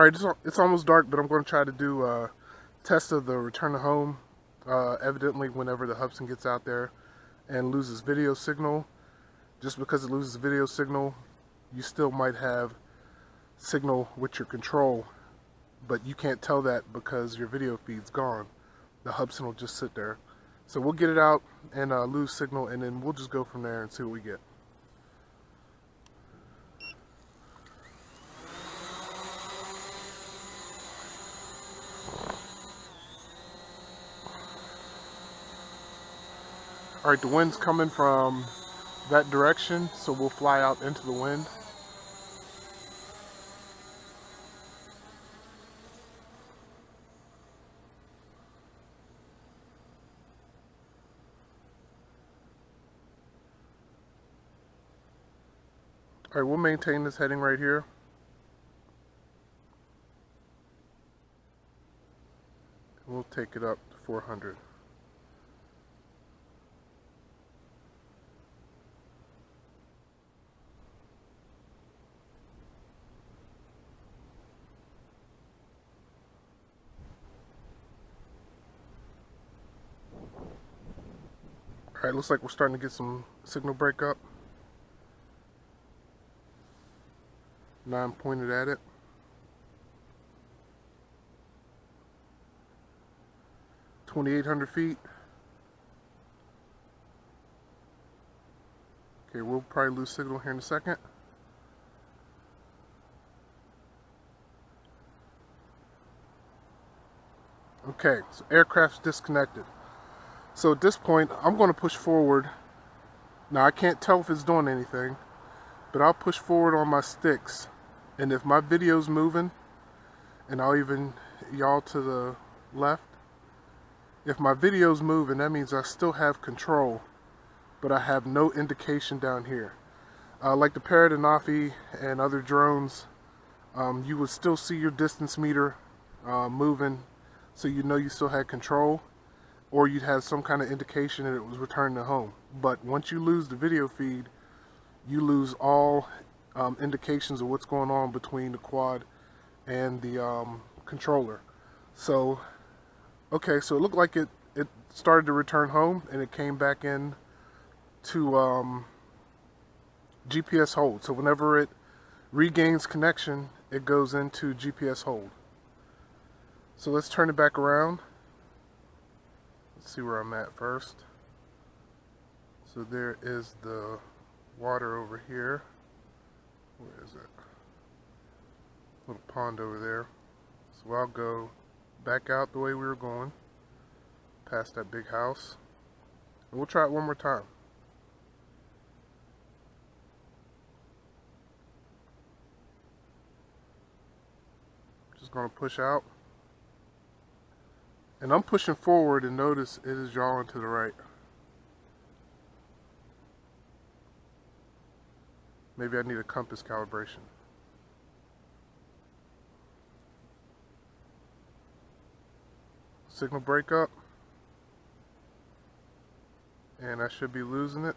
Alright, it's almost dark, but I'm going to try to do a test of the return to home. Evidently, whenever the Hubsan gets out there and loses video signal, just because it loses video signal, you still might have signal with your control, but you can't tell that because your video feed's gone. The Hubsan will just sit there. So we'll get it out and lose signal, and then we'll just go from there and see what we get. Alright, the wind's coming from that direction, so we'll fly out into the wind. Alright, we'll maintain this heading right here. And we'll take it up to 400. Alright, looks like we're starting to get some signal breakup. Now I'm pointed at it. $2,800 feet. Okay, we'll probably lose signal here in a second. Okay, so aircraft's disconnected. So at this point, I'm going to push forward. Now I can't tell if it's doing anything, but I'll push forward on my sticks. And if my video's moving, and I'll even y'all to the left, if my video's moving, that means I still have control, but I have no indication down here. Like the Parrot and Nafi and other drones, you would still see your distance meter moving, so you know you still had control, or you'd have some kind of indication that it was returning to home. But once you lose the video feed, you lose all indications of what's going on between the quad and the controller. So, okay, so it looked like it started to return home, and it came back in to GPS hold. So whenever it regains connection, it goes into GPS hold. So let's turn it back around. Let's see where I'm at first. So there is the water over here. Where is it? Little pond over there. So I'll go back out the way we were going, past that big house. And we'll try it one more time. Just going to push out. And I'm pushing forward, and notice it is drawing to the right. Maybe I need a compass calibration. Signal breakup. And I should be losing it.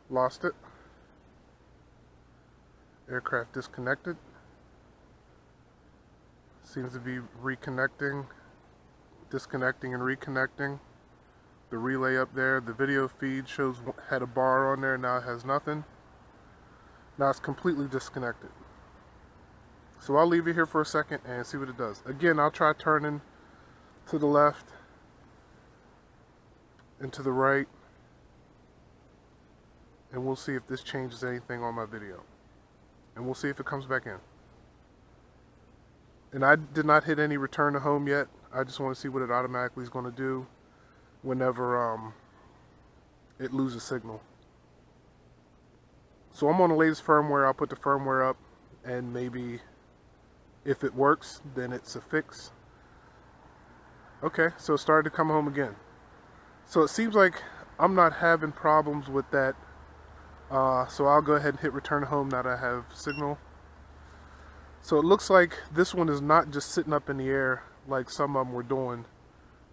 Lost it. Aircraft disconnected. Seems to be reconnecting, disconnecting and reconnecting. The relay up there, the video feed shows had a bar on there, now it has nothing. Now it's completely disconnected. So I'll leave it here for a second and see what it does. Again, I'll try turning to the left and to the right, and we'll see if this changes anything on my video. And we'll see if it comes back in. And I did not hit any return to home yet. I just want to see what it automatically is going to do whenever it loses signal. So I'm on the latest firmware. I'll put the firmware up, and maybe if it works, then it's a fix. Okay, so it started to come home again. So it seems like I'm not having problems with that. So I'll go ahead and hit return to home now that I have signal. So it looks like this one is not just sitting up in the air like some of them were doing.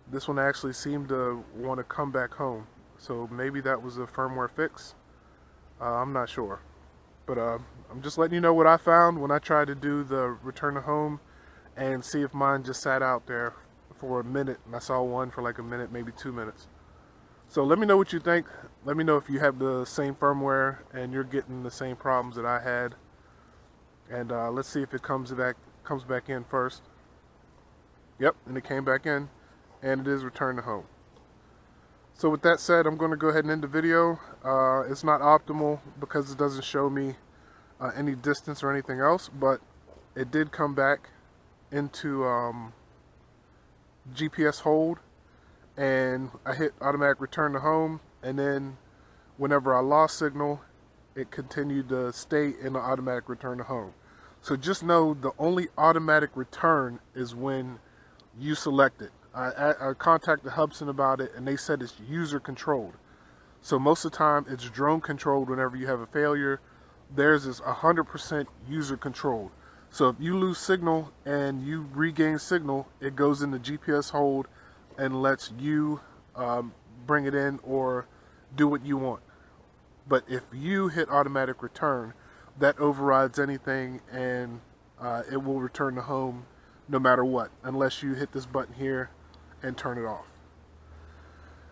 This one actually seemed to want to come back home. So maybe that was a firmware fix. I'm not sure. But I'm just letting you know what I found when I tried to do the return to home and see if mine just sat out there for a minute, and I saw one for like a minute, maybe 2 minutes. So let me know what you think. Let me know if you have the same firmware and you're getting the same problems that I had. And let's see if it comes back in first. Yep, and it came back in, and it is return to home. So with that said, I'm going to go ahead and end the video. It's not optimal because it doesn't show me any distance or anything else, but it did come back into GPS hold, and I hit automatic return to home, and then whenever I lost signal, it continued to stay in the automatic return to home. So just know the only automatic return is when you select it. I contacted Hubsan about it, and they said it's user controlled. So most of the time it's drone controlled whenever you have a failure. Theirs is 100% user controlled. So if you lose signal and you regain signal, it goes into GPS hold and lets you bring it in or do what you want. But if you hit automatic return, that overrides anything, and it will return to home no matter what, unless you hit this button here and turn it off.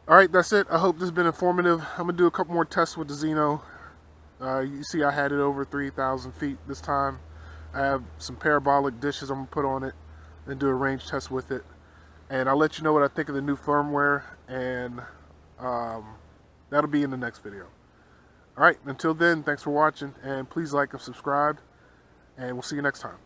Alright, that's it. I hope this has been informative. I'm going to do a couple more tests with the Zino. You see I had it over 3,000 feet this time. I have some parabolic dishes I'm going to put on it and do a range test with it. And I'll let you know what I think of the new firmware, and that'll be in the next video. Alright, until then, thanks for watching, and please like and subscribe, and we'll see you next time.